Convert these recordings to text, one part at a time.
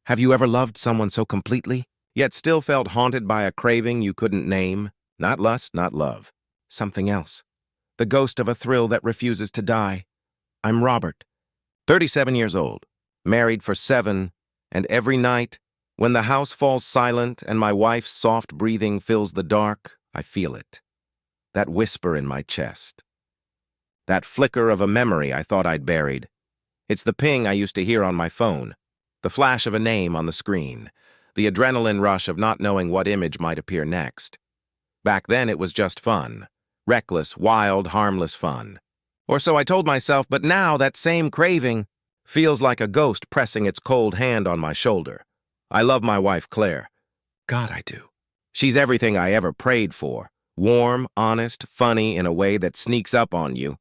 Have you ever loved someone so completely, yet still felt haunted by a craving you couldn't name? Not lust, not love. Something else. The ghost of a thrill that refuses to die. I'm Robert, 37 years old, married for 7, and every night, when the house falls silent and my wife's soft breathing fills the dark, I feel it. That whisper in my chest. That flicker of a memory I thought I'd buried. It's the ping I used to hear on my phone. The flash of a name on the screen, the adrenaline rush of not knowing what image might appear next. Back then it was just fun. Reckless, wild, harmless fun. Or so I told myself, but now that same craving feels like a ghost pressing its cold hand on my shoulder. I love my wife, Claire. God, I do. She's everything I ever prayed for. Warm, honest, funny in a way that sneaks up on you.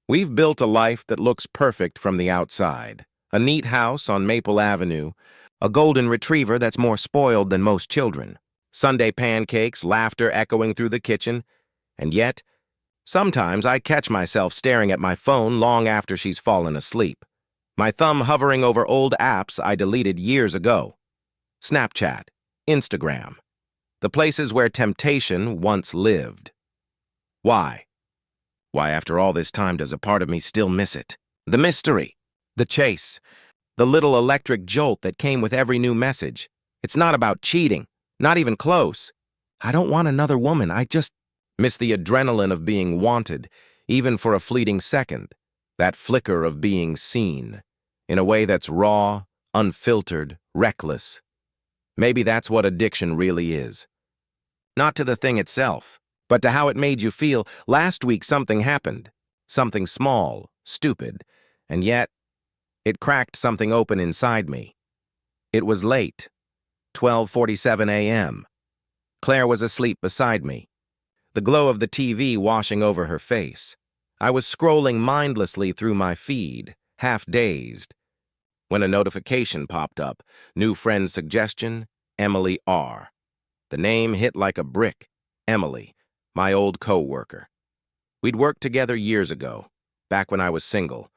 We've built a life that looks perfect from the outside. A neat house on Maple Avenue, a golden retriever that's more spoiled than most children, Sunday pancakes, laughter echoing through the kitchen, and yet, sometimes I catch myself staring at my phone long after she's fallen asleep, my thumb hovering over old apps I deleted years ago. Snapchat, Instagram, the places where temptation once lived. Why? Why, after all this time, does a part of me still miss it? The mystery. The chase, the little electric jolt that came with every new message. It's not about cheating, not even close. I don't want another woman, I just miss the adrenaline of being wanted, even for a fleeting second. That flicker of being seen, in a way that's raw, unfiltered, reckless. Maybe that's what addiction really is. Not to the thing itself, but to how it made you feel. Last week something happened. Something small, stupid, and yet it cracked something open inside me. It was late, 12:47 a.m. Claire was asleep beside me, the glow of the TV washing over her face. I was scrolling mindlessly through my feed, half dazed, when a notification popped up. New friend suggestion, Emily R. The name hit like a brick. Emily, my old co-worker. We'd worked together years ago, back when I was single.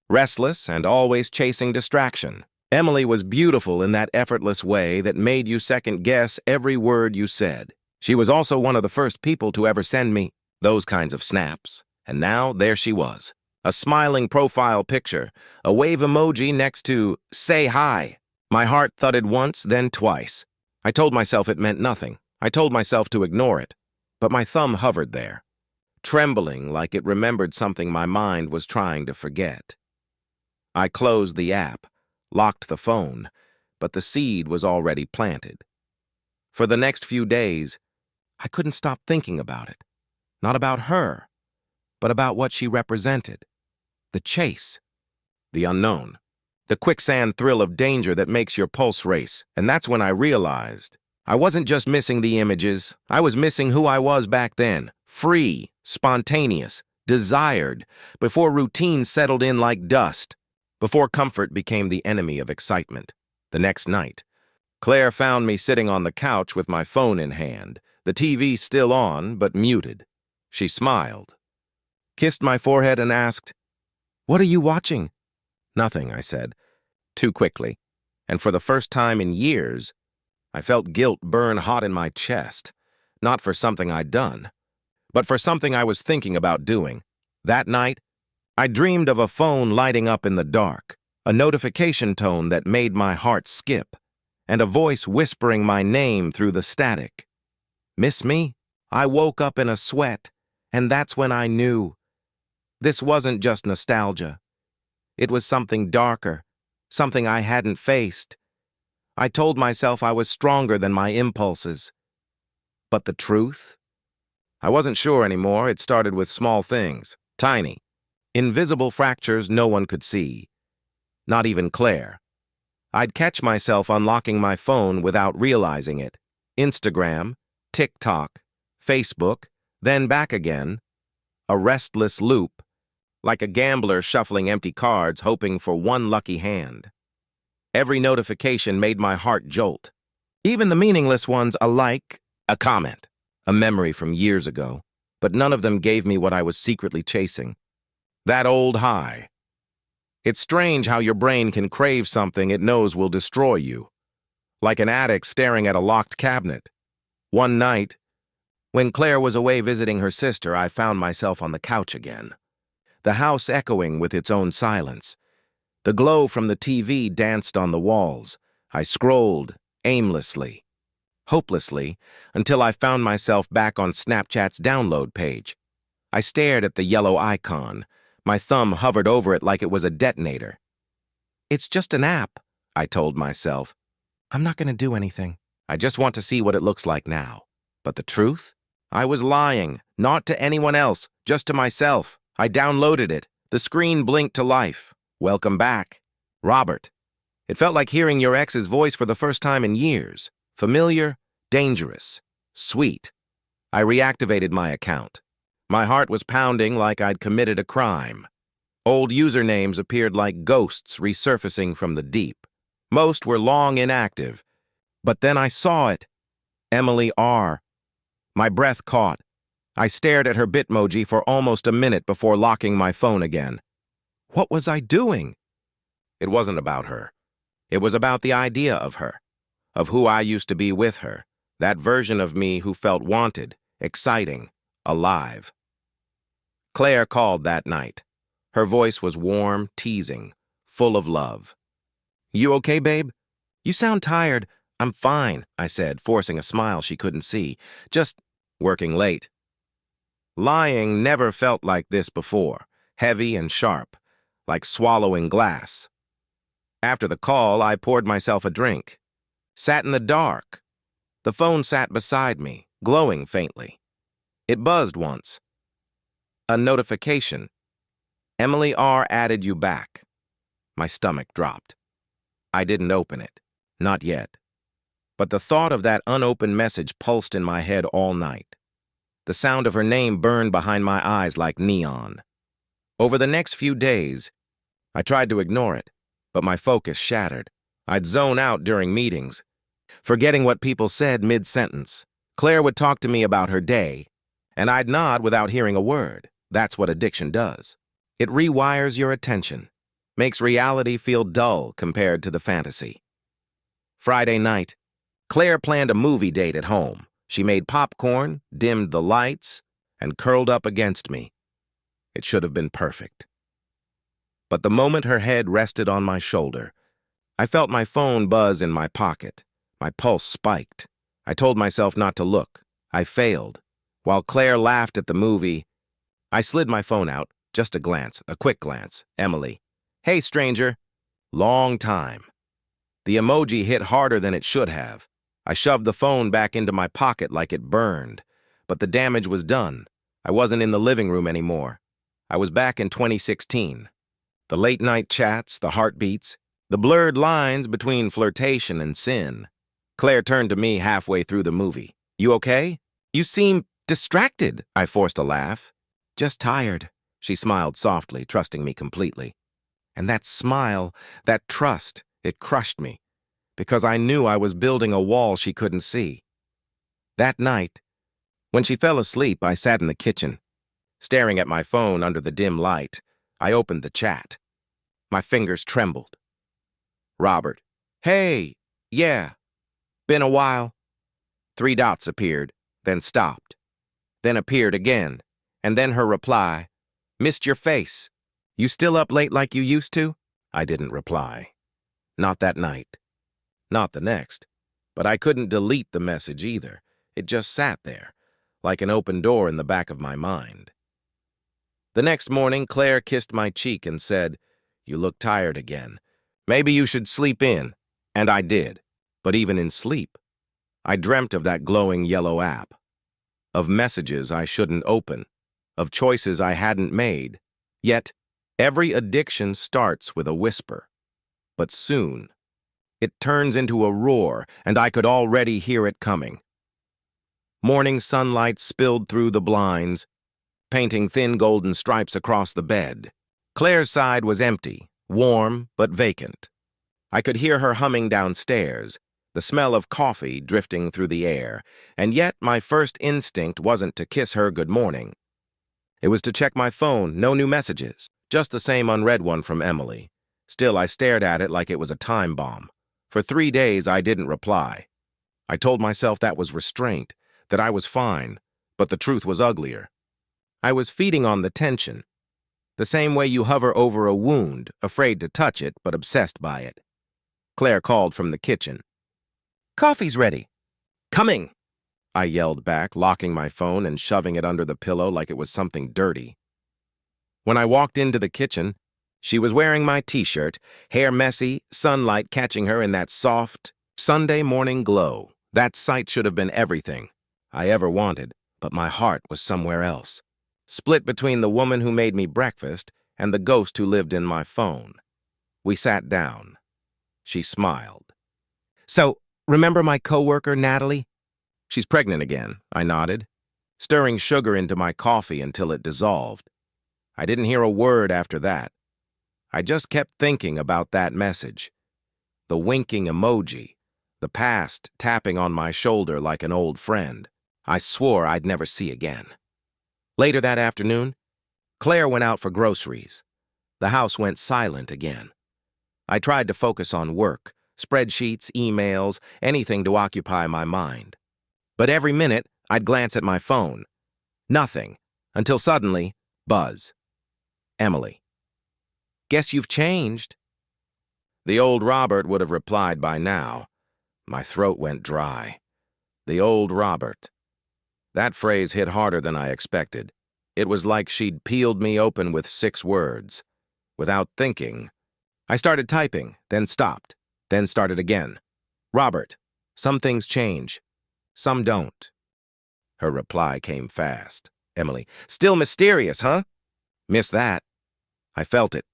Restless and always chasing distraction. Emily was beautiful in that effortless way that made you second-guess every word you said. She was also one of the first people to ever send me those kinds of snaps. And now, there she was. A smiling profile picture, a wave emoji next to "say hi." My heart thudded once, then twice. I told myself it meant nothing. I told myself to ignore it. But my thumb hovered there, trembling like it remembered something my mind was trying to forget. I closed the app, locked the phone, but the seed was already planted. For the next few days, I couldn't stop thinking about it. Not about her, but about what she represented. The chase, the unknown, the quicksand thrill of danger that makes your pulse race. And that's when I realized I wasn't just missing the images, I was missing who I was back then. Free, spontaneous, desired, before routine settled in like dust. Before comfort became the enemy of excitement. The next night, Claire found me sitting on the couch with my phone in hand, the TV still on, but muted. She smiled, kissed my forehead and asked, "What are you watching?" "Nothing," I said, too quickly, and for the first time in years, I felt guilt burn hot in my chest, not for something I'd done, but for something I was thinking about doing. That night, I dreamed of a phone lighting up in the dark, a notification tone that made my heart skip, and a voice whispering my name through the static. "Miss me?" I woke up in a sweat, and that's when I knew. This wasn't just nostalgia. It was something darker, something I hadn't faced. I told myself I was stronger than my impulses. But the truth? I wasn't sure anymore. It started with small things, tiny, invisible fractures no one could see. Not even Claire. I'd catch myself unlocking my phone without realizing it. Instagram, TikTok, Facebook, then back again. A restless loop, like a gambler shuffling empty cards hoping for one lucky hand. Every notification made my heart jolt. Even the meaningless ones, a like, a comment, a memory from years ago. But none of them gave me what I was secretly chasing. That old high. It's strange how your brain can crave something it knows will destroy you. like an addict staring at a locked cabinet. One night, when Claire was away visiting her sister, I found myself on the couch again, the house echoing with its own silence. The glow from the TV danced on the walls. I scrolled, aimlessly, hopelessly, until I found myself back on Snapchat's download page. I stared at the yellow icon. My thumb hovered over it like it was a detonator. "It's just an app," I told myself. "I'm not going to do anything. I just want to see what it looks like now." But the truth? I was lying, not to anyone else, just to myself. I downloaded it. The screen blinked to life. "Welcome back, Robert." It felt like hearing your ex's voice for the first time in years. Familiar, dangerous, sweet. I reactivated my account. My heart was pounding like I'd committed a crime. Old usernames appeared like ghosts resurfacing from the deep. Most were long inactive. But then I saw it. Emily R. My breath caught. I stared at her Bitmoji for almost a minute before locking my phone again. What was I doing? It wasn't about her. It was about the idea of her, of who I used to be with her, that version of me who felt wanted, exciting, alive. Claire called that night. Her voice was warm, teasing, full of love. "You okay, babe? You sound tired." "I'm fine," I said, forcing a smile she couldn't see. "Just working late." Lying never felt like this before, heavy and sharp, like swallowing glass. After the call, I poured myself a drink. Sat in the dark. The phone sat beside me, glowing faintly. It buzzed once. A notification. "Emily R. added you back." My stomach dropped. I didn't open it. Not yet. But the thought of that unopened message pulsed in my head all night. The sound of her name burned behind my eyes like neon. Over the next few days, I tried to ignore it, but my focus shattered. I'd zone out during meetings, forgetting what people said mid-sentence. Claire would talk to me about her day, and I'd nod without hearing a word. That's what addiction does. It rewires your attention, makes reality feel dull compared to the fantasy. Friday night, Claire planned a movie date at home. She made popcorn, dimmed the lights, and curled up against me. It should have been perfect. But the moment her head rested on my shoulder, I felt my phone buzz in my pocket. My pulse spiked. I told myself not to look. I failed. While Claire laughed at the movie, I slid my phone out, just a glance, a quick glance. Emily. "Hey, stranger." Long time. The emoji hit harder than it should have. I shoved the phone back into my pocket like it burned. But the damage was done. I wasn't in the living room anymore. I was back in 2016. The late-night chats, the heartbeats, the blurred lines between flirtation and sin. Claire turned to me halfway through the movie. "You okay?" "You seem distracted." I forced a laugh. "Just tired." She smiled softly, trusting me completely. And that smile, that trust, it crushed me, because I knew I was building a wall she couldn't see. That night, when she fell asleep, I sat in the kitchen. Staring at my phone under the dim light, I opened the chat. My fingers trembled. "Robert. Hey, yeah. Been a while." 3 dots appeared, then stopped. Then appeared again, and then her reply. "Missed your face. You still up late like you used to?" I didn't reply. Not that night. Not the next. But I couldn't delete the message either. It just sat there, like an open door in the back of my mind. The next morning, Claire kissed my cheek and said, "You look tired again. Maybe you should sleep in." And I did. But even in sleep, I dreamt of that glowing yellow app, of messages I shouldn't open, of choices I hadn't made. Yet, every addiction starts with a whisper. But soon, it turns into a roar, and I could already hear it coming. Morning sunlight spilled through the blinds, painting thin golden stripes across the bed. Claire's side was empty, warm but vacant. I could hear her humming downstairs, the smell of coffee drifting through the air, and yet my first instinct wasn't to kiss her good morning. It was to check my phone, no new messages, just the same unread one from Emily. Still, I stared at it like it was a time bomb. For 3 days, I didn't reply. I told myself that was restraint, that I was fine, but the truth was uglier. I was feeding on the tension, the same way you hover over a wound, afraid to touch it, but obsessed by it. Claire called from the kitchen. "Coffee's ready." "Coming," I yelled back, locking my phone and shoving it under the pillow like it was something dirty. When I walked into the kitchen, she was wearing my t-shirt, hair messy, sunlight catching her in that soft, Sunday morning glow. That sight should have been everything I ever wanted, but my heart was somewhere else, split between the woman who made me breakfast and the ghost who lived in my phone. We sat down. She smiled. "So, remember my coworker, Natalie?" "She's pregnant again," I nodded, stirring sugar into my coffee until it dissolved. I didn't hear a word after that. I just kept thinking about that message. The winking emoji, the past tapping on my shoulder like an old friend I swore I'd never see again. Later that afternoon, Claire went out for groceries. The house went silent again. I tried to focus on work, spreadsheets, emails, anything to occupy my mind. But every minute, I'd glance at my phone. Nothing, until suddenly, buzz. Emily. "Guess you've changed." The old Robert would have replied by now. My throat went dry. The old Robert. That phrase hit harder than I expected. It was like she'd peeled me open with 6 words. Without thinking, I started typing, then stopped, then started again. "Robert, some things change. Some don't." Her reply came fast. Emily. "Still mysterious, huh?" "Miss that." I felt it.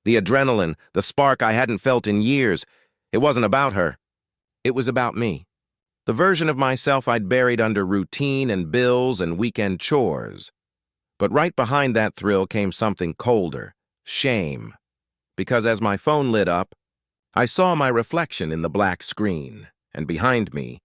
The adrenaline, the spark I hadn't felt in years. It wasn't about her. It was about me. The version of myself I'd buried under routine and bills and weekend chores. But right behind that thrill came something colder, shame. Because as my phone lit up, I saw my reflection in the black screen, and behind me,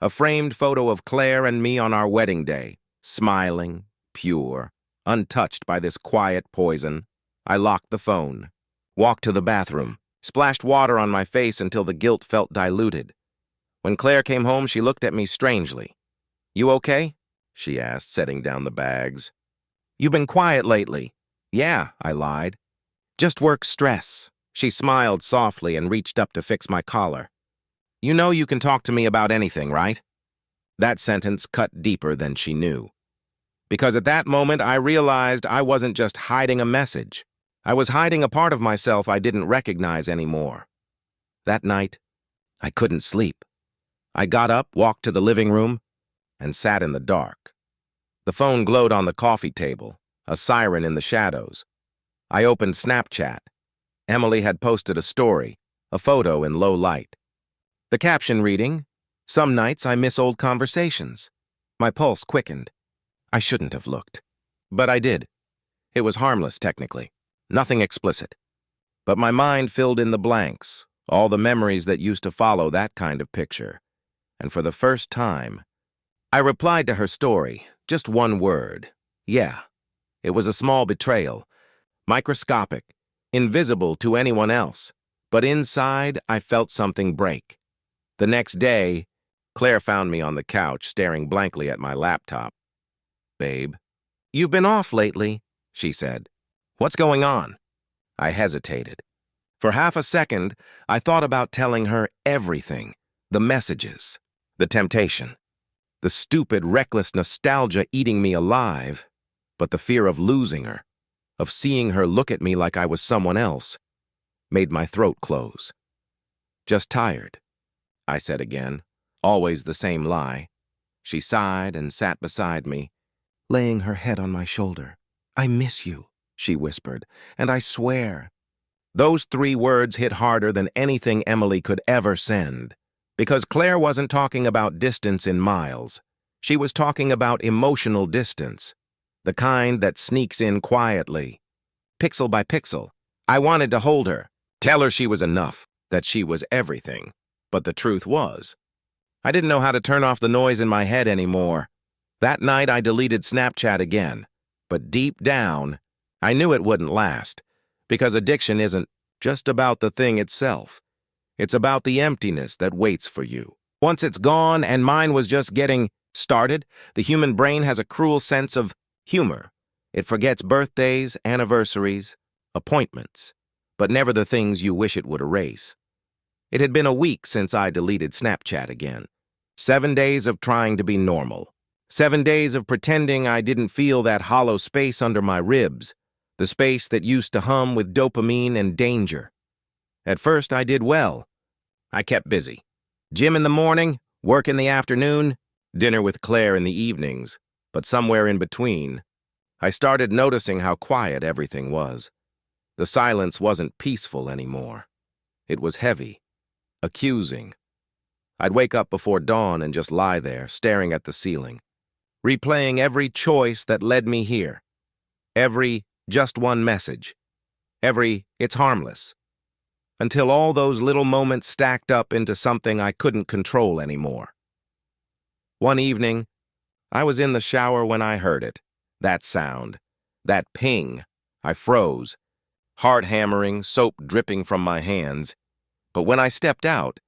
a framed photo of Claire and me on our wedding day, smiling, pure, untouched by this quiet poison. I locked the phone, walked to the bathroom, splashed water on my face until the guilt felt diluted. When Claire came home, she looked at me strangely. "You okay?" she asked, setting down the bags. "You've been quiet lately." "Yeah," I lied. "Just work stress." She smiled softly and reached up to fix my collar. "You know you can talk to me about anything, right?" That sentence cut deeper than she knew. Because at that moment, I realized I wasn't just hiding a message. I was hiding a part of myself I didn't recognize anymore. That night, I couldn't sleep. I got up, walked to the living room, and sat in the dark. The phone glowed on the coffee table, a siren in the shadows. I opened Snapchat. Emily had posted a story, a photo in low light. The caption reading, "Some nights I miss old conversations." My pulse quickened. I shouldn't have looked. But I did. It was harmless, technically. Nothing explicit. But my mind filled in the blanks, all the memories that used to follow that kind of picture. And for the first time, I replied to her story, just one word. Yeah. It was a small betrayal, microscopic, invisible to anyone else. But inside, I felt something break. The next day, Claire found me on the couch, staring blankly at my laptop. "Babe, you've been off lately," she said. "What's going on?" I hesitated. For half a second, I thought about telling her everything. The messages, the temptation, the stupid, reckless nostalgia eating me alive. But the fear of losing her, of seeing her look at me like I was someone else, made my throat close. "Just tired," I said again, always the same lie. She sighed and sat beside me, laying her head on my shoulder. "I miss you," she whispered, "and I swear." Those 3 words hit harder than anything Emily could ever send. Because Claire wasn't talking about distance in miles. She was talking about emotional distance. The kind that sneaks in quietly, pixel by pixel. I wanted to hold her, tell her she was enough, that she was everything. But the truth was, I didn't know how to turn off the noise in my head anymore. That night I deleted Snapchat again. But deep down, I knew it wouldn't last. Because addiction isn't just about the thing itself. It's about the emptiness that waits for you. Once it's gone, and mine was just getting started, the human brain has a cruel sense of humor. It forgets birthdays, anniversaries, appointments, but never the things you wish it would erase. It had been a week since I deleted Snapchat again. 7 days of trying to be normal. 7 days of pretending I didn't feel that hollow space under my ribs, the space that used to hum with dopamine and danger. At first, I did well. I kept busy. Gym in the morning, work in the afternoon, dinner with Claire in the evenings, but somewhere in between, I started noticing how quiet everything was. The silence wasn't peaceful anymore. It was heavy, accusing. I'd wake up before dawn and just lie there, staring at the ceiling, replaying every choice that led me here, every just one message, every it's harmless, until all those little moments stacked up into something I couldn't control anymore. One evening, I was in the shower when I heard it, that sound, that ping. I froze, heart hammering, soap dripping from my hands. But when I stepped out,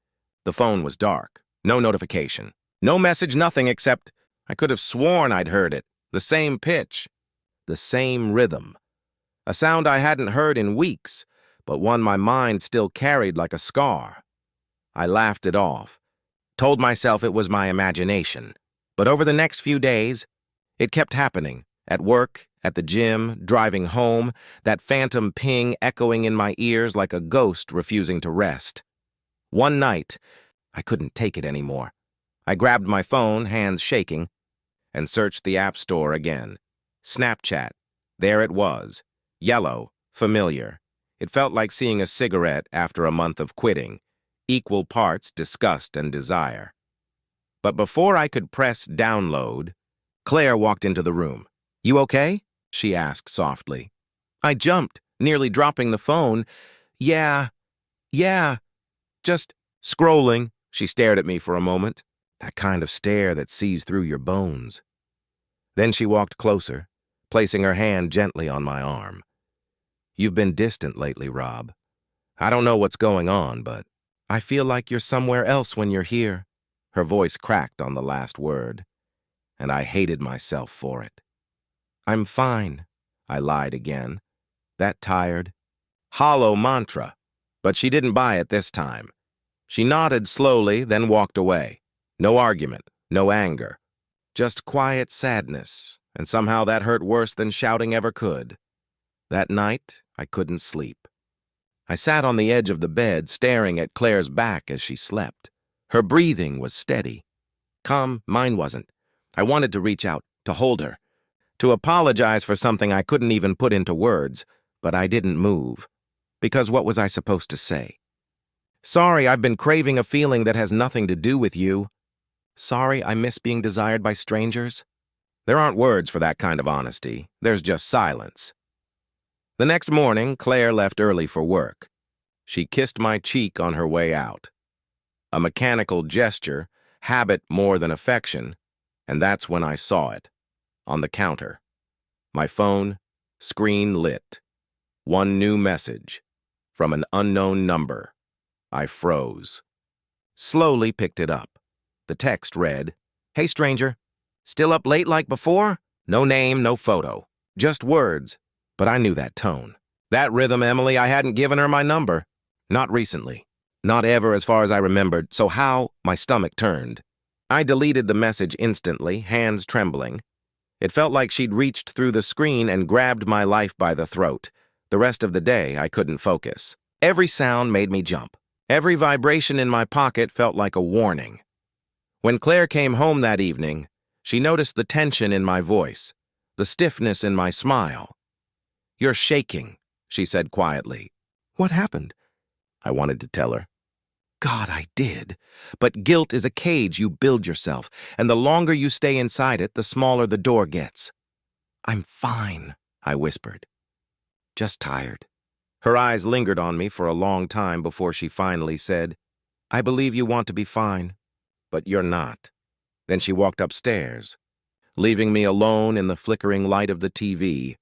the phone was dark, no notification, no message, nothing except I could have sworn I'd heard it, the same pitch, the same rhythm. A sound I hadn't heard in weeks, but one my mind still carried like a scar. I laughed it off, told myself it was my imagination. But over the next few days, it kept happening. At work, at the gym, driving home, that phantom ping echoing in my ears like a ghost refusing to rest. One night, I couldn't take it anymore. I grabbed my phone, hands shaking, and searched the App Store again. Snapchat. There it was. Yellow, familiar. It felt like seeing a cigarette after a month of quitting. Equal parts disgust and desire. But before I could press download, Claire walked into the room. "You okay?" she asked softly. I jumped, nearly dropping the phone. Yeah, just scrolling." She stared at me for a moment, that kind of stare that sees through your bones. Then she walked closer, placing her hand gently on my arm. "You've been distant lately, Rob. I don't know what's going on, but I feel like you're somewhere else when you're here." Her voice cracked on the last word, and I hated myself for it. "I'm fine," I lied again. That tired, hollow mantra. But she didn't buy it this time. She nodded slowly, then walked away. No argument, no anger. Just quiet sadness, and somehow that hurt worse than shouting ever could. That night, I couldn't sleep. I sat on the edge of the bed, staring at Claire's back as she slept. Her breathing was steady. Calm, mine wasn't. I wanted to reach out, to hold her, to apologize for something I couldn't even put into words, but I didn't move. Because what was I supposed to say? "Sorry, I've been craving a feeling that has nothing to do with you. Sorry, I miss being desired by strangers." There aren't words for that kind of honesty. There's just silence. The next morning, Claire left early for work. She kissed my cheek on her way out. A mechanical gesture, habit more than affection, and that's when I saw it. On the counter. My phone, screen lit. One new message. From an unknown number. I froze. Slowly picked it up. The text read, "Hey stranger, still up late like before?" No name, no photo. Just words. But I knew that tone. That rhythm, Emily, I hadn't given her my number. Not recently. Not ever as far as I remembered, so how? My stomach turned. I deleted the message instantly, hands trembling. It felt like she'd reached through the screen and grabbed my life by the throat. The rest of the day, I couldn't focus. Every sound made me jump. Every vibration in my pocket felt like a warning. When Claire came home that evening, she noticed the tension in my voice, the stiffness in my smile. "You're shaking," she said quietly. "What happened?" I wanted to tell her. God, I did. But guilt is a cage you build yourself, and the longer you stay inside it, the smaller the door gets. "I'm fine," I whispered. "Just tired." Her eyes lingered on me for a long time before she finally said, "I believe you want to be fine, but you're not." Then she walked upstairs, leaving me alone in the flickering light of the TV.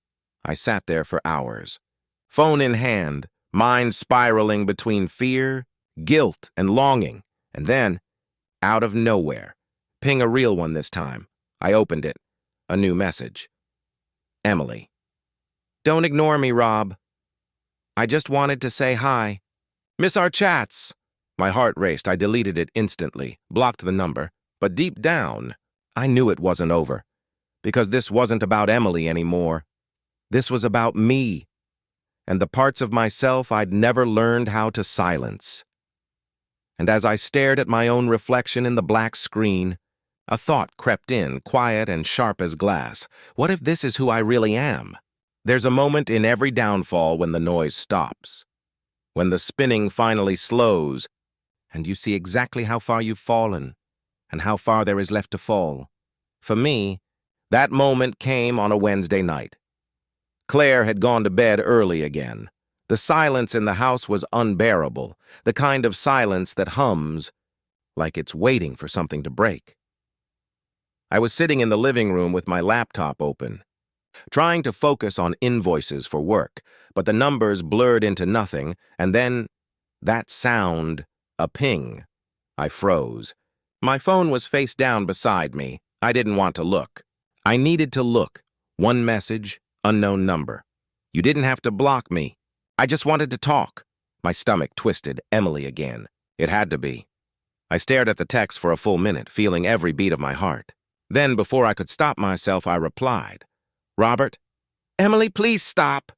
I sat there for hours, phone in hand, mind spiraling between fear, guilt and longing, and then, out of nowhere, ping a real one this time. I opened it. A new message. Emily. Don't ignore me, Rob. I just wanted to say hi. Miss our chats. My heart raced. I deleted it instantly, blocked the number, but deep down, I knew it wasn't over. Because this wasn't about Emily anymore. This was about me, and the parts of myself I'd never learned how to silence. And as I stared at my own reflection in the black screen, a thought crept in, quiet and sharp as glass. What if this is who I really am? There's a moment in every downfall when the noise stops, when the spinning finally slows, and you see exactly how far you've fallen and how far there is left to fall. For me, that moment came on a Wednesday night. Claire had gone to bed early again. The silence in the house was unbearable, the kind of silence that hums like it's waiting for something to break. I was sitting in the living room with my laptop open, trying to focus on invoices for work, but the numbers blurred into nothing, and then that sound, a ping. I froze. My phone was face down beside me. I didn't want to look. I needed to look. One message, unknown number. You didn't have to block me. I just wanted to talk. My stomach twisted. Emily again. It had to be. I stared at the text for a full minute, feeling every beat of my heart. Then, before I could stop myself, I replied, Robert, Emily, please stop.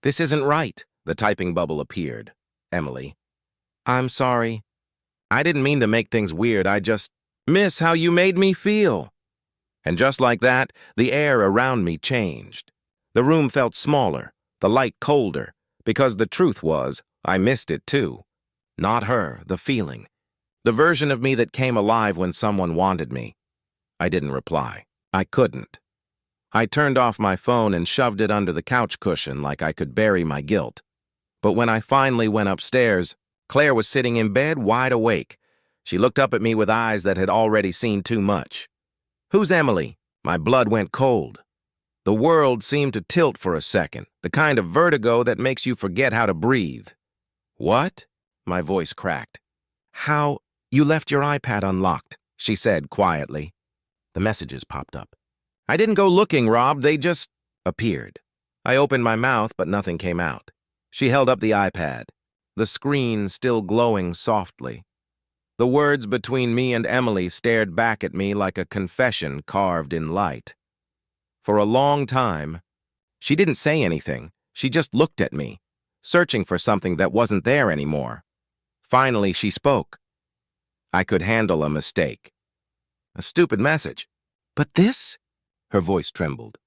This isn't right. The typing bubble appeared. Emily. I'm sorry. I didn't mean to make things weird. I just miss how you made me feel. And just like that, the air around me changed. The room felt smaller, the light colder, because the truth was, I missed it too. Not her, the feeling. The version of me that came alive when someone wanted me. I didn't reply. I couldn't. I turned off my phone and shoved it under the couch cushion like I could bury my guilt. But when I finally went upstairs, Claire was sitting in bed wide awake. She looked up at me with eyes that had already seen too much. Who's Emily? My blood went cold. The world seemed to tilt for a second, the kind of vertigo that makes you forget how to breathe. What? My voice cracked. How? You left your iPad unlocked, she said quietly. The messages popped up. I didn't go looking, Rob. They just appeared. I opened my mouth, but nothing came out. She held up the iPad, the screen still glowing softly. The words between me and Emily stared back at me like a confession carved in light. For a long time, she didn't say anything. She just looked at me, searching for something that wasn't there anymore. Finally, she spoke. I could handle a mistake. A stupid message. But this? Her voice trembled.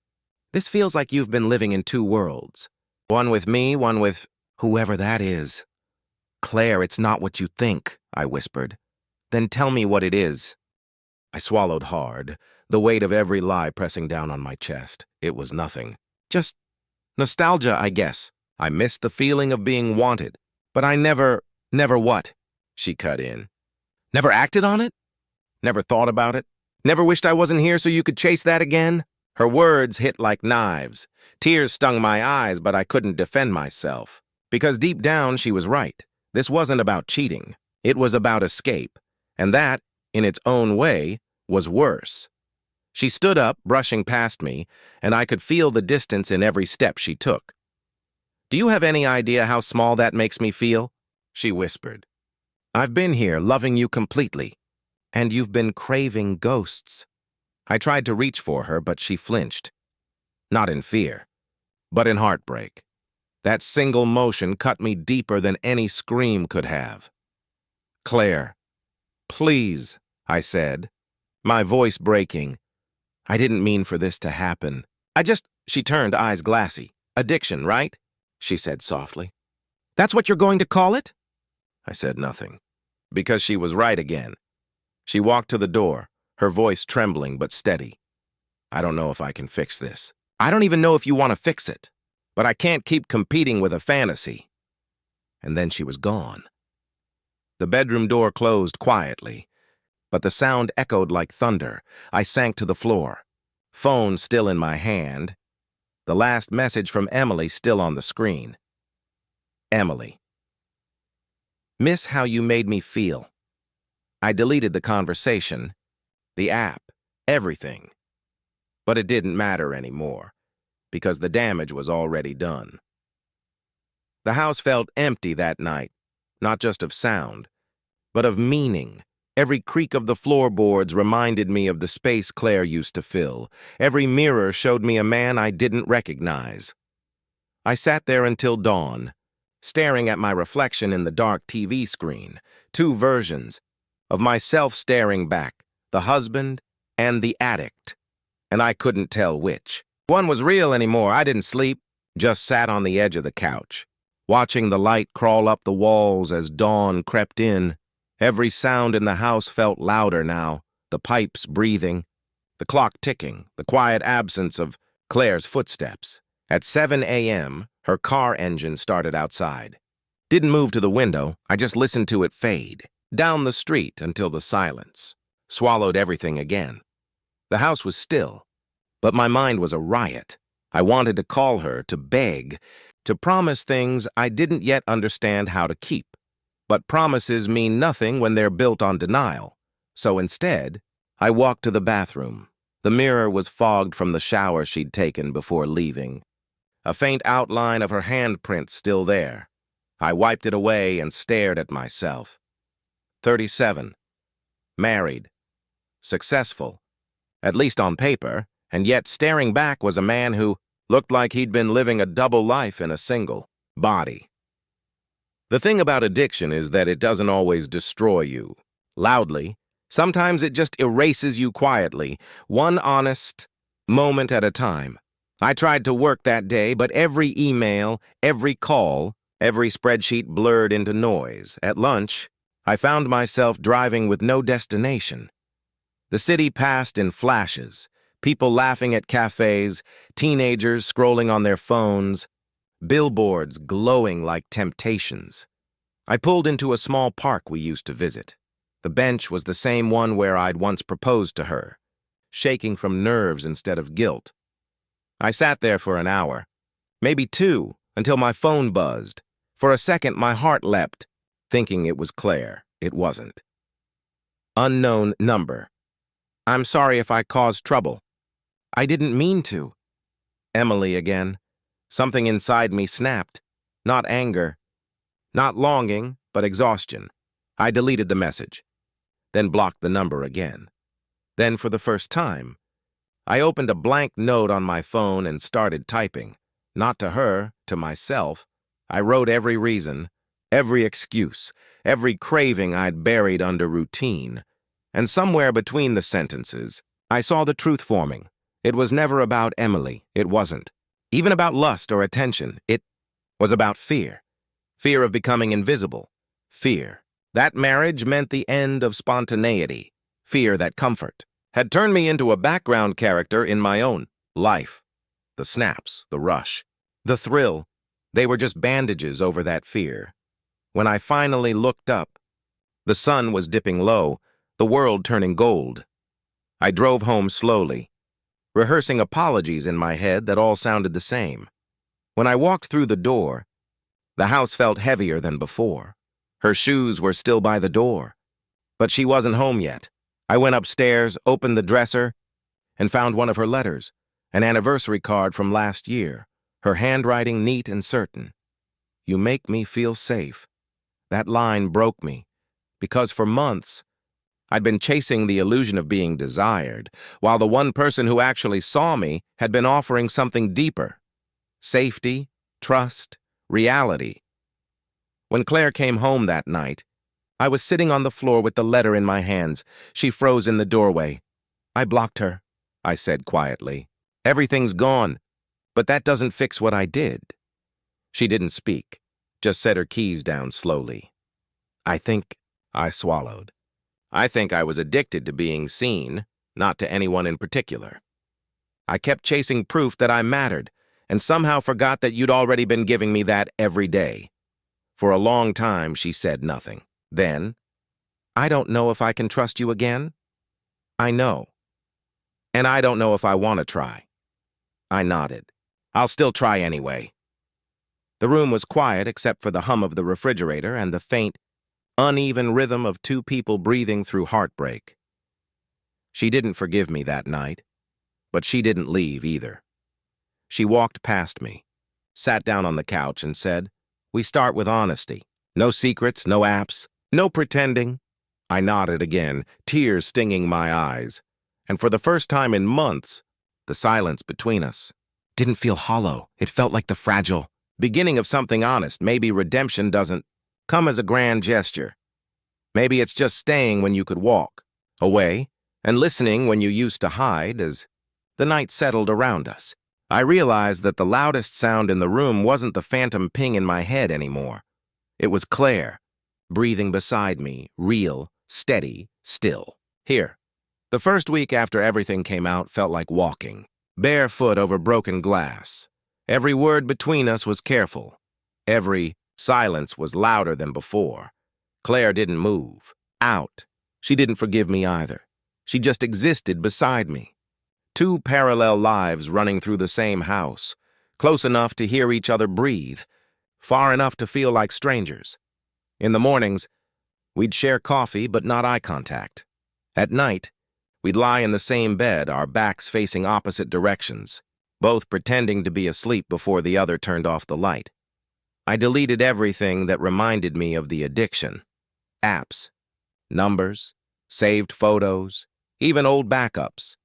This feels like you've been living in two worlds. One with me, one with whoever that is. Claire, it's not what you think, I whispered. Then tell me what it is. I swallowed hard, the weight of every lie pressing down on my chest. It was nothing. Just nostalgia, I guess. I missed the feeling of being wanted. But I never what? She cut in. Never acted on it? Never thought about it? Never wished I wasn't here so you could chase that again? Her words hit like knives. Tears stung my eyes, but I couldn't defend myself. Because deep down, she was right. This wasn't about cheating. It was about escape. And that, in its own way, was worse. She stood up, brushing past me, and I could feel the distance in every step she took. Do you have any idea how small that makes me feel? She whispered. I've been here, loving you completely. And you've been craving ghosts. I tried to reach for her, but she flinched. Not in fear, but in heartbreak. That single motion cut me deeper than any scream could have. Claire, please, I said, my voice breaking. I didn't mean for this to happen. She turned, eyes glassy. Addiction, right? She said softly. That's what you're going to call it? I said nothing, because she was right again. She walked to the door, her voice trembling but steady. I don't know if I can fix this. I don't even know if you want to fix it, but I can't keep competing with a fantasy. And then she was gone. The bedroom door closed quietly, but the sound echoed like thunder. I sank to the floor, phone still in my hand, the last message from Emily still on the screen. Emily. Miss how you made me feel. I deleted the conversation, the app, everything. But it didn't matter anymore, because the damage was already done. The house felt empty that night, not just of sound, but of meaning. Every creak of the floorboards reminded me of the space Claire used to fill. Every mirror showed me a man I didn't recognize. I sat there until dawn, staring at my reflection in the dark TV screen, two versions of myself staring back, the husband and the addict, and I couldn't tell which. One was real anymore. I didn't sleep, just sat on the edge of the couch, watching the light crawl up the walls as dawn crept in. Every sound in the house felt louder now, the pipes breathing, the clock ticking, the quiet absence of Claire's footsteps. At 7 a.m., her car engine started outside. Didn't move to the window, I just listened to it fade, down the street until the silence swallowed everything again. The house was still, but my mind was a riot. I wanted to call her, to beg, to promise things I didn't yet understand how to keep. But promises mean nothing when they're built on denial. So instead, I walked to the bathroom. The mirror was fogged from the shower she'd taken before leaving. A faint outline of her handprint still there. I wiped it away and stared at myself. 37. Married. Successful. At least on paper, and yet staring back was a man who looked like he'd been living a double life in a single body. The thing about addiction is that it doesn't always destroy you loudly. Sometimes it just erases you quietly, one honest moment at a time. I tried to work that day, but every email, every call, every spreadsheet blurred into noise. At lunch, I found myself driving with no destination. The city passed in flashes, people laughing at cafes, teenagers scrolling on their phones, billboards glowing like temptations. I pulled into a small park we used to visit. The bench was the same one where I'd once proposed to her, shaking from nerves instead of guilt. I sat there for an hour, maybe two, until my phone buzzed. For a second, my heart leapt, thinking it was Claire. It wasn't. Unknown number. I'm sorry if I caused trouble. I didn't mean to. Emily again. Something inside me snapped. Not anger. Not longing, but exhaustion. I deleted the message. Then blocked the number again. Then, for the first time, I opened a blank note on my phone and started typing. Not to her, to myself. I wrote every reason, every excuse, every craving I'd buried under routine. And somewhere between the sentences, I saw the truth forming. It was never about Emily. It wasn't. Even about lust or attention. It was about fear. Fear of becoming invisible. Fear. That marriage meant the end of spontaneity. Fear that comfort had turned me into a background character in my own life. The snaps, the rush, the thrill, they were just bandages over that fear. When I finally looked up, the sun was dipping low, the world turning gold. I drove home slowly, rehearsing apologies in my head that all sounded the same. When I walked through the door, the house felt heavier than before. Her shoes were still by the door, but she wasn't home yet. I went upstairs, opened the dresser, and found one of her letters, an anniversary card from last year, her handwriting neat and certain. You make me feel safe. That line broke me, because for months, I'd been chasing the illusion of being desired, while the one person who actually saw me had been offering something deeper. Safety, trust, reality. When Claire came home that night, I was sitting on the floor with the letter in my hands. She froze in the doorway. I blocked her, I said quietly. Everything's gone, but that doesn't fix what I did. She didn't speak, just set her keys down slowly. I swallowed. I think I was addicted to being seen, not to anyone in particular. I kept chasing proof that I mattered, and somehow forgot that you'd already been giving me that every day. For a long time, she said nothing. Then, I don't know if I can trust you again. I know. And I don't know if I want to try. I nodded. I'll still try anyway. The room was quiet except for the hum of the refrigerator and the faint uneven rhythm of two people breathing through heartbreak. She didn't forgive me that night, but she didn't leave either. She walked past me, sat down on the couch and said, "We start with honesty. No secrets, no apps, no pretending." I nodded again, tears stinging my eyes. And for the first time in months, the silence between us didn't feel hollow. It felt like the fragile beginning of something honest. Maybe redemption doesn't come as a grand gesture. Maybe it's just staying when you could walk away and listening when you used to hide. As the night settled around us, I realized that the loudest sound in the room wasn't the phantom ping in my head anymore. It was Claire, breathing beside me, real, steady, still. Here, the first week after everything came out felt like walking, barefoot over broken glass. Every word between us was careful. Every silence was louder than before. Claire didn't move. Out. She didn't forgive me either. She just existed beside me. Two parallel lives running through the same house, close enough to hear each other breathe, far enough to feel like strangers. In the mornings, we'd share coffee but not eye contact. At night, we'd lie in the same bed, our backs facing opposite directions, both pretending to be asleep before the other turned off the light. I deleted everything that reminded me of the addiction. Apps, numbers, saved photos, even old backups.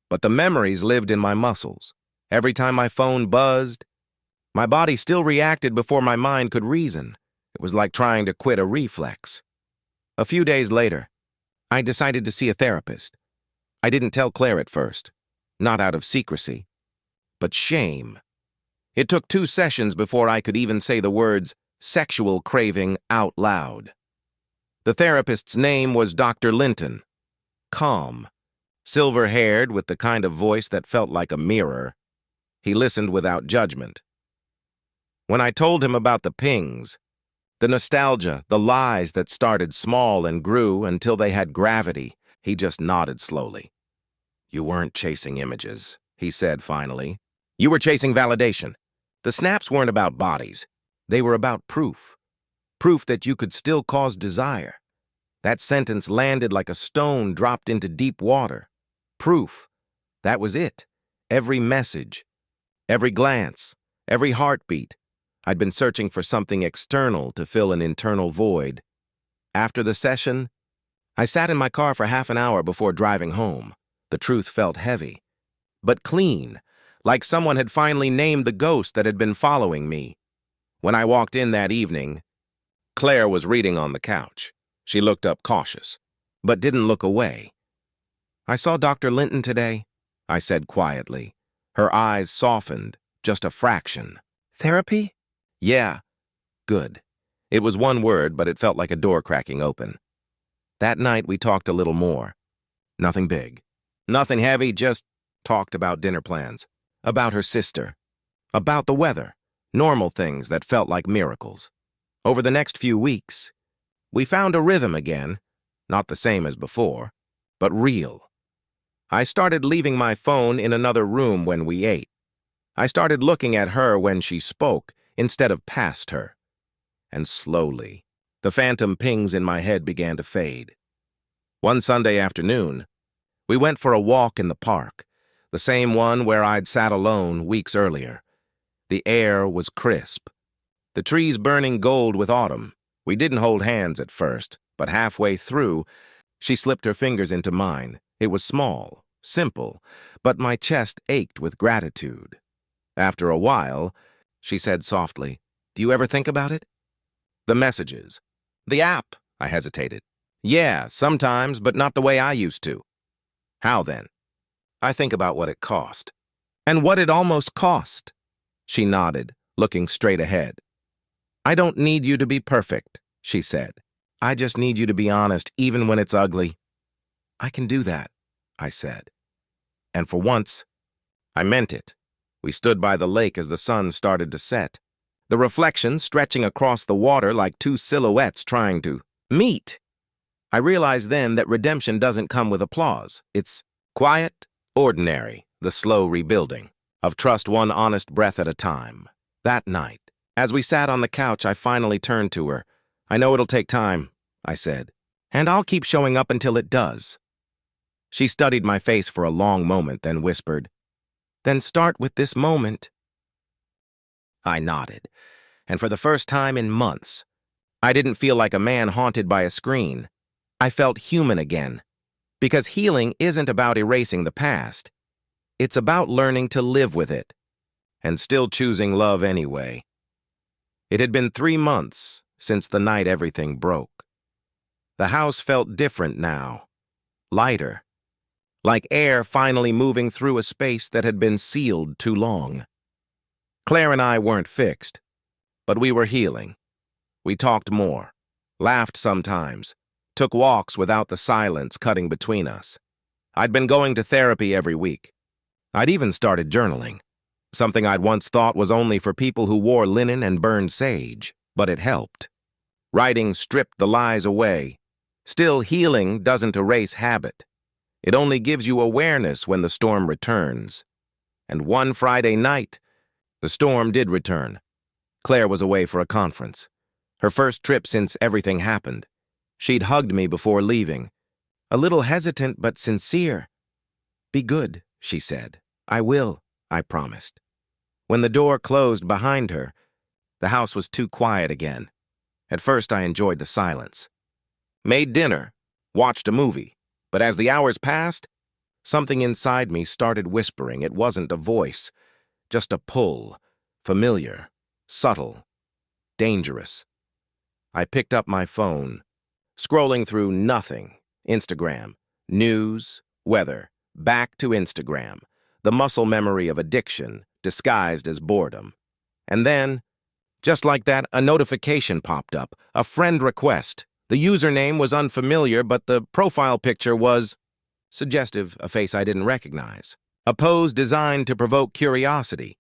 But the memories lived in my muscles. Every time my phone buzzed, my body still reacted before my mind could reason. It was like trying to quit a reflex. A few days later, I decided to see a therapist. I didn't tell Claire at first, not out of secrecy, but shame. It took 2 sessions before I could even say the words sexual craving out loud. The therapist's name was Dr. Linton. Calm, silver-haired with the kind of voice that felt like a mirror. He listened without judgment. When I told him about the pings, the nostalgia, the lies that started small and grew until they had gravity, he just nodded slowly. "You weren't chasing images," he said finally. "You were chasing validation. The snaps weren't about bodies. They were about proof. Proof that you could still cause desire." That sentence landed like a stone dropped into deep water. Proof. That was it. Every message, every glance, every heartbeat. I'd been searching for something external to fill an internal void. After the session, I sat in my car for half an hour before driving home. The truth felt heavy, but clean, like someone had finally named the ghost that had been following me. When I walked in that evening, Claire was reading on the couch. She looked up cautious, but didn't look away. "I saw Dr. Linton today," I said quietly. Her eyes softened, just a fraction. "Therapy?" "Yeah." "Good." It was one word, but it felt like a door cracking open. That night we talked a little more. Nothing big. Nothing heavy, just talked about dinner plans, about her sister, about the weather, normal things that felt like miracles. Over the next few weeks, we found a rhythm again, not the same as before, but real. I started leaving my phone in another room when we ate. I started looking at her when she spoke instead of past her. And slowly, the phantom pings in my head began to fade. One Sunday afternoon, we went for a walk in the park, the same one where I'd sat alone weeks earlier. The air was crisp, the trees burning gold with autumn. We didn't hold hands at first, but halfway through, she slipped her fingers into mine. It was small, simple, but my chest ached with gratitude. After a while, she said softly, "Do you ever think about it?" "The messages." "The app," I hesitated. "Yeah, sometimes, but not the way I used to." "How then?" "I think about what it cost." "And what it almost cost." She nodded, looking straight ahead. "I don't need you to be perfect," she said. "I just need you to be honest, even when it's ugly." "I can do that," I said. And for once, I meant it. We stood by the lake as the sun started to set, the reflection stretching across the water like 2 silhouettes trying to meet. I realized then that redemption doesn't come with applause. It's quiet, ordinary, the slow rebuilding of trust, one honest breath at a time. That night, as we sat on the couch, I finally turned to her. "I know it'll take time, I said, "and I'll keep showing up until it does." She studied my face for a long moment, then whispered, "Then start with this moment." I nodded, and for the first time in months, I didn't feel like a man haunted by a screen. I felt human again, because healing isn't about erasing the past. It's about learning to live with it, and still choosing love anyway. It had been 3 months since the night everything broke. The house felt different now, lighter, like air finally moving through a space that had been sealed too long. Claire and I weren't fixed, but we were healing. We talked more, laughed sometimes, took walks without the silence cutting between us. I'd been going to therapy every week. I'd even started journaling, something I'd once thought was only for people who wore linen and burned sage, but it helped. Writing stripped the lies away. Still, healing doesn't erase habit. It only gives you awareness when the storm returns. And one Friday night, the storm did return. Claire was away for a conference. Her first trip since everything happened. She'd hugged me before leaving. A little hesitant but sincere. "Be good," she said. "I will," I promised. When the door closed behind her, the house was too quiet again. At first, I enjoyed the silence. Made dinner, watched a movie. But as the hours passed, something inside me started whispering. It wasn't a voice, just a pull, familiar, subtle, dangerous. I picked up my phone, scrolling through nothing, Instagram, news, weather, back to Instagram, the muscle memory of addiction disguised as boredom. And then, just like that, a notification popped up, a friend request. The username was unfamiliar, but the profile picture was suggestive, a face I didn't recognize. A pose designed to provoke curiosity.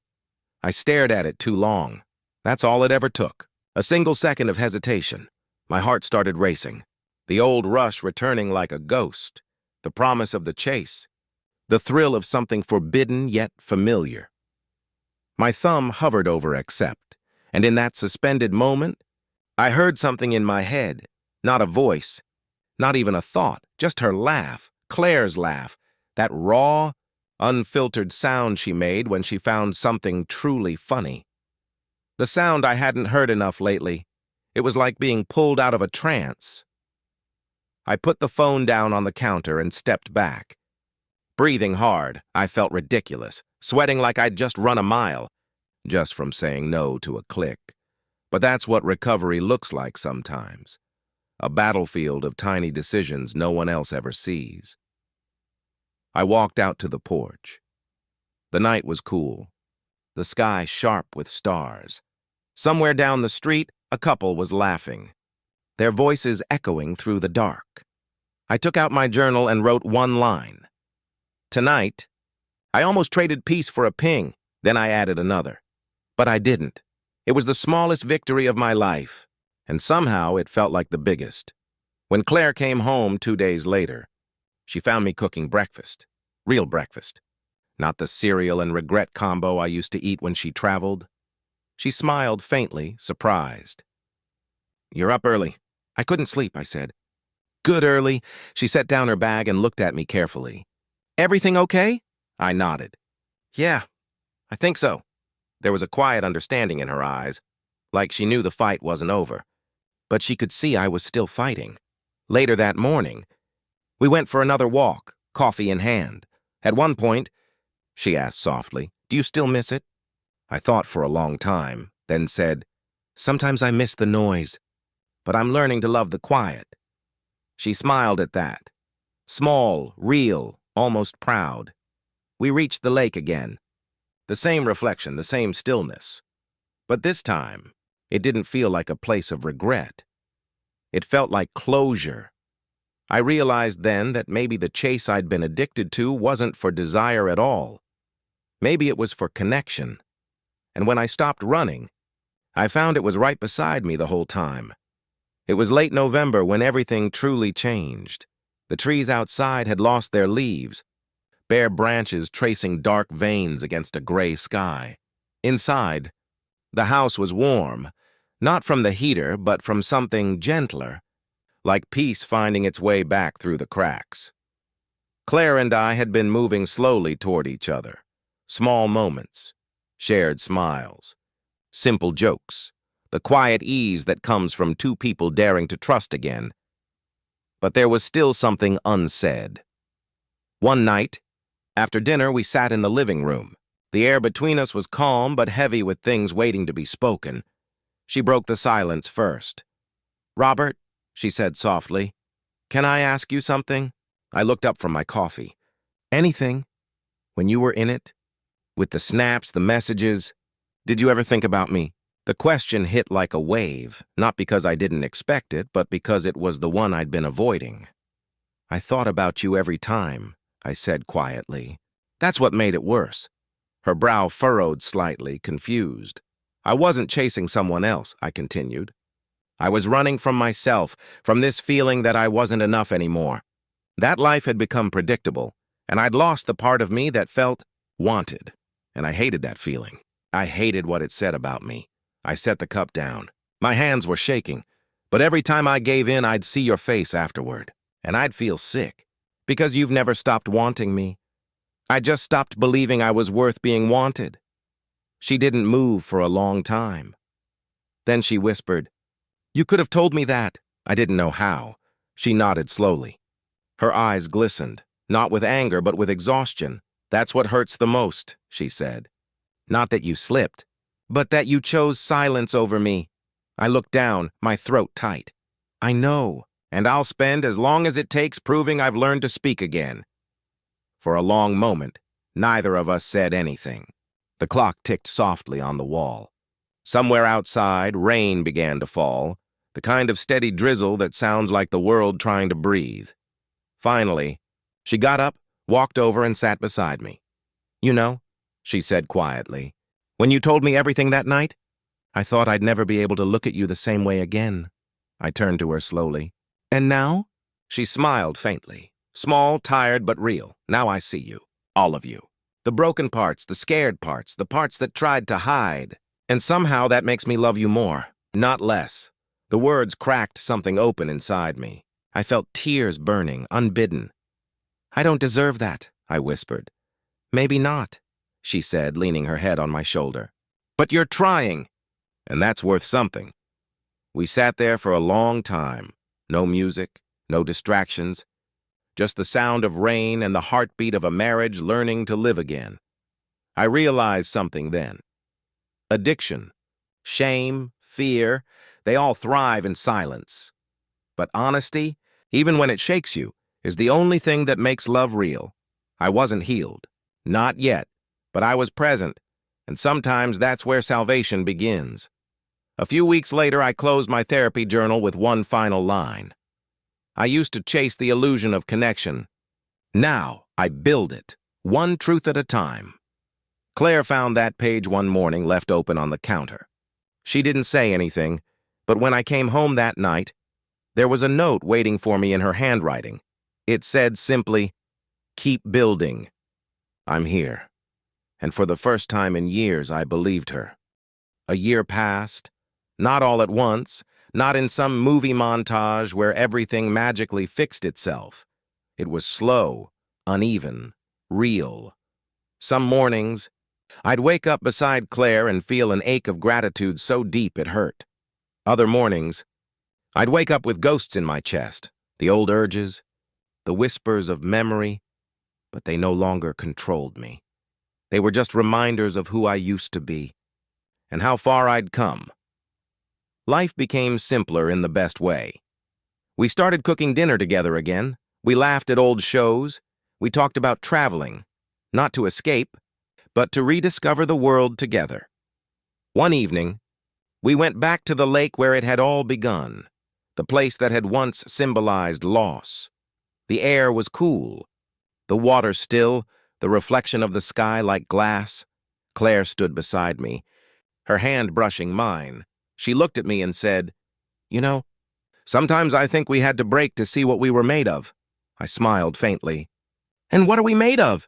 I stared at it too long. That's all it ever took. A single second of hesitation. My heart started racing. The old rush returning like a ghost. The promise of the chase. The thrill of something forbidden yet familiar. My thumb hovered over accept, and in that suspended moment, I heard something in my head. Not a voice, not even a thought, just her laugh, Claire's laugh, that raw, unfiltered sound she made when she found something truly funny. The sound I hadn't heard enough lately. It was like being pulled out of a trance. I put the phone down on the counter and stepped back. Breathing hard, I felt ridiculous, sweating like I'd just run a mile, just from saying no to a click. But that's what recovery looks like sometimes. A battlefield of tiny decisions no one else ever sees. I walked out to the porch. The night was cool, the sky sharp with stars. Somewhere down the street, a couple was laughing, their voices echoing through the dark. I took out my journal and wrote one line. Tonight, I almost traded peace for a ping, then I added another. But I didn't. It was the smallest victory of my life. And somehow it felt like the biggest. When Claire came home 2 days later, she found me cooking breakfast. Real breakfast. Not the cereal and regret combo I used to eat when she traveled. She smiled faintly, surprised. "You're up early." "I couldn't sleep," I said. "Good early." She set down her bag and looked at me carefully. "Everything okay?" I nodded. "Yeah, I think so." There was a quiet understanding in her eyes, like she knew the fight wasn't over. But she could see I was still fighting. Later that morning, we went for another walk, coffee in hand. At one point, she asked softly, "Do you still miss it?" I thought for a long time, then said, "Sometimes I miss the noise, but I'm learning to love the quiet." She smiled at that. Small, real, almost proud. We reached the lake again. The same reflection, the same stillness. But this time, it didn't feel like a place of regret. It felt like closure. I realized then that maybe the chase I'd been addicted to wasn't for desire at all. Maybe it was for connection. And when I stopped running, I found it was right beside me the whole time. It was late November when everything truly changed. The trees outside had lost their leaves, bare branches tracing dark veins against a gray sky. Inside, the house was warm, not from the heater, but from something gentler, like peace finding its way back through the cracks. Claire and I had been moving slowly toward each other. Small moments, shared smiles, simple jokes, the quiet ease that comes from two people daring to trust again. But there was still something unsaid. One night, after dinner, we sat in the living room. The air between us was calm but heavy with things waiting to be spoken. She broke the silence first. "Robert," she said softly, "can I ask you something?" I looked up from my coffee. "Anything. When you were in it, with the snaps, the messages, did you ever think about me?" The question hit like a wave, not because I didn't expect it, but because it was the one I'd been avoiding. "I thought about you every time," I said quietly. That's what made it worse. Her brow furrowed slightly, confused. "I wasn't chasing someone else," I continued. "I was running from myself, from this feeling that I wasn't enough anymore. That life had become predictable, and I'd lost the part of me that felt wanted. And I hated that feeling. I hated what it said about me." I set the cup down. My hands were shaking, but every time I gave in, I'd see your face afterward, and I'd feel sick. "Because you've never stopped wanting me. I just stopped believing I was worth being wanted." She didn't move for a long time. Then she whispered, "You could have told me that." I didn't know how. She nodded slowly. Her eyes glistened, not with anger, but with exhaustion. "That's what hurts the most," she said. "Not that you slipped, but that you chose silence over me." I looked down, my throat tight. "I know, and I'll spend as long as it takes proving I've learned to speak again." For a long moment, neither of us said anything. The clock ticked softly on the wall. Somewhere outside, rain began to fall, the kind of steady drizzle that sounds like the world trying to breathe. Finally, she got up, walked over, and sat beside me. "You know," she said quietly, "when you told me everything that night, I thought I'd never be able to look at you the same way again." I turned to her slowly. "And now?" She smiled faintly. "Small, tired, but real. Now I see you. All of you. The broken parts, the scared parts, the parts that tried to hide. And somehow that makes me love you more, not less." The words cracked something open inside me. I felt tears burning, unbidden. "I don't deserve that," I whispered. "Maybe not," she said, leaning her head on my shoulder. "But you're trying, and that's worth something." We sat there for a long time. No music, no distractions, just the sound of rain and the heartbeat of a marriage learning to live again. I realized something then. Addiction, shame, fear, they all thrive in silence. But honesty, even when it shakes you, is the only thing that makes love real. I wasn't healed. Not yet. But I was present, and sometimes that's where salvation begins. A few weeks later, I closed my therapy journal with one final line. "I used to chase the illusion of connection. Now I build it, one truth at a time." Claire found that page one morning left open on the counter. She didn't say anything, but when I came home that night, there was a note waiting for me in her handwriting. It said simply, "Keep building. I'm here." And for the first time in years, I believed her. A year passed, not all at once, not in some movie montage where everything magically fixed itself. It was slow, uneven, real. Some mornings, I'd wake up beside Claire and feel an ache of gratitude so deep it hurt. Other mornings, I'd wake up with ghosts in my chest, the old urges, the whispers of memory, but they no longer controlled me. They were just reminders of who I used to be, and how far I'd come. Life became simpler in the best way. We started cooking dinner together again. We laughed at old shows. We talked about traveling, not to escape, but to rediscover the world together. One evening, we went back to the lake where it had all begun, the place that had once symbolized loss. The air was cool, the water still, the reflection of the sky like glass. Claire stood beside me, her hand brushing mine. She looked at me and said, "You know, sometimes I think we had to break to see what we were made of." I smiled faintly. "And what are we made of?"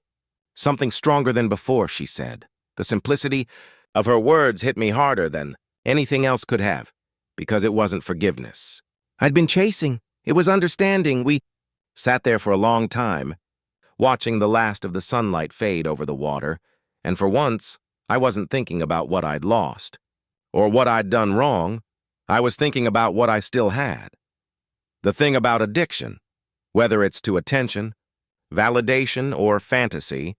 "Something stronger than before," she said. The simplicity of her words hit me harder than anything else could have, because it wasn't forgiveness. I'd been chasing It was understanding. We sat there for a long time, watching the last of the sunlight fade over the water, and for once, I wasn't thinking about what I'd lost, or what I'd done wrong. I was thinking about what I still had. The thing about addiction, whether it's to attention, validation, or fantasy,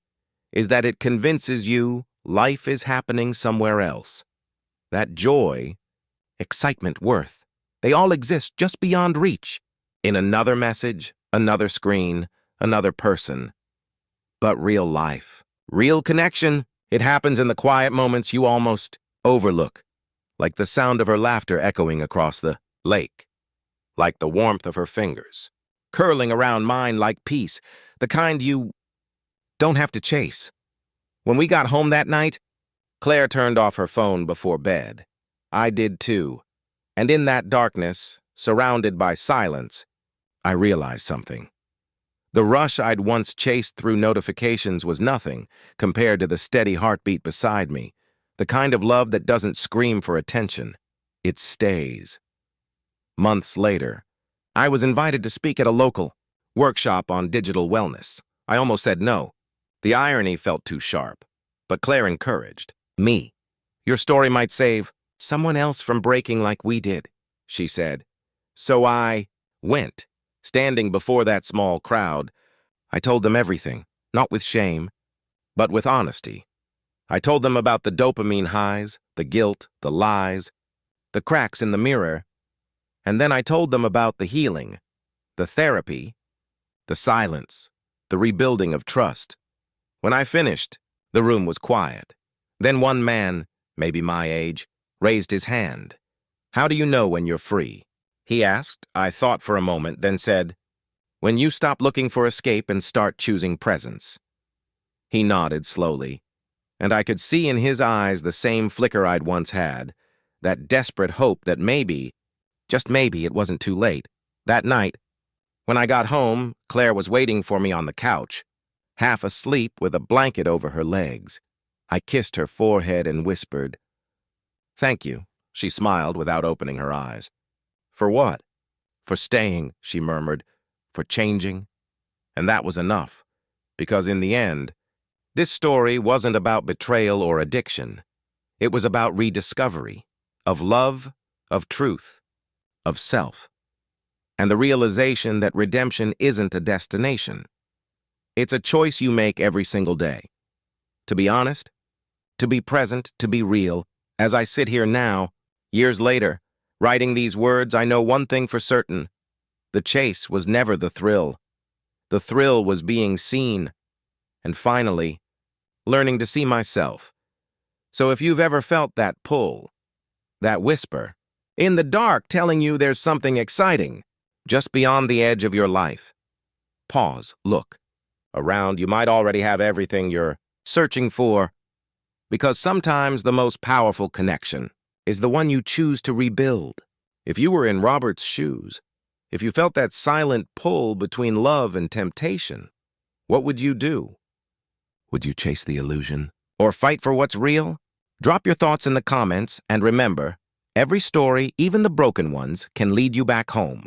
is that it convinces you life is happening somewhere else. That joy, excitement, worth, they all exist just beyond reach, in another message, another screen, another person. But real life, real connection, it happens in the quiet moments you almost overlook, like the sound of her laughter echoing across the lake, like the warmth of her fingers, curling around mine like peace, the kind you don't have to chase. When we got home that night, Claire turned off her phone before bed. I did too. And in that darkness, surrounded by silence, I realized something. The rush I'd once chased through notifications was nothing compared to the steady heartbeat beside me, the kind of love that doesn't scream for attention. It stays. Months later, I was invited to speak at a local workshop on digital wellness. I almost said no. The irony felt too sharp, but Claire encouraged me. Your story might save someone else from breaking like we did, she said. So I went. Standing before that small crowd, I told them everything, not with shame, but with honesty. I told them about the dopamine highs, the guilt, the lies, the cracks in the mirror, and then I told them about the healing, the therapy, the silence, the rebuilding of trust. When I finished, the room was quiet. Then one man, maybe my age, raised his hand. How do you know when you're free? He asked. I thought for a moment, then said, when you stop looking for escape and start choosing presence. He nodded slowly, and I could see in his eyes the same flicker I'd once had, that desperate hope that maybe, just maybe, it wasn't too late. That night, when I got home, Claire was waiting for me on the couch, half asleep with a blanket over her legs. I kissed her forehead and whispered, "Thank you," she smiled without opening her eyes. "For what?" "For staying," she murmured, "for changing." And that was enough, because in the end, this story wasn't about betrayal or addiction. It was about rediscovery, of love, of truth, of self, and the realization that redemption isn't a destination. It's a choice you make every single day. To be honest, to be present, to be real. As I sit here now, years later, writing these words, I know one thing for certain. The chase was never the thrill. The thrill was being seen, and finally, learning to see myself. So if you've ever felt that pull, that whisper, in the dark telling you there's something exciting, just beyond the edge of your life, pause, look. Around, you might already have everything you're searching for, because sometimes the most powerful connection is the one you choose to rebuild. If you were in Robert's shoes, if you felt that silent pull between love and temptation, what would you do? Would you chase the illusion? Or fight for what's real? Drop your thoughts in the comments, and remember, every story, even the broken ones, can lead you back home.